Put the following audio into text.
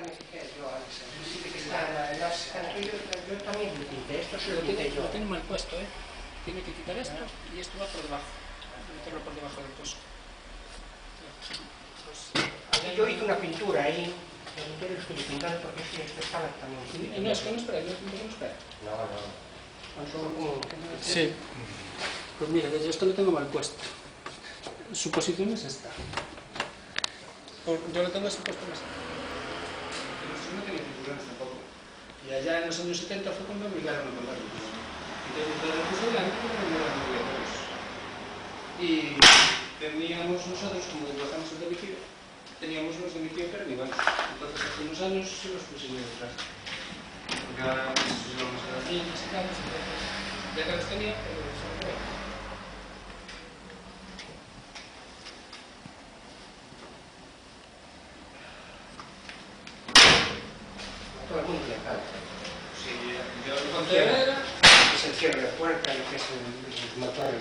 me fijé yo antes. Dice que está en las escanas. Yo también lo quité. Esto se lo quité yo. Lo tiene mal puesto, ¿eh? Tiene que quitar esto y esto va por debajo. Meterlo por debajo del pozo. Yo hice una pintura ahí. La pintura estoy pintando porque esta escala también. No, es que no espera, no espera. No. Sí. Pues mira, yo esto lo tengo mal puesto. Su posición es esta. Yo lo tengo así puesto más. Pero no tenía cinturones tampoco. Y allá en los años 70 fue cuando obligaron a mandarlo. Entonces lo puso delante porque no eran obligatorios. Y teníamos nosotros, como bajamos el domicilio, teníamos unos domicilios perdidos. Entonces hace unos años se los pusimos detrás. Porque ahora nos vamos a las niñas y tal, ya que los tenía, pero se lo creo. Todo el mundo le encanta. Sí, yo lo conté era... Es el cierre de puerta, lo que es el motor.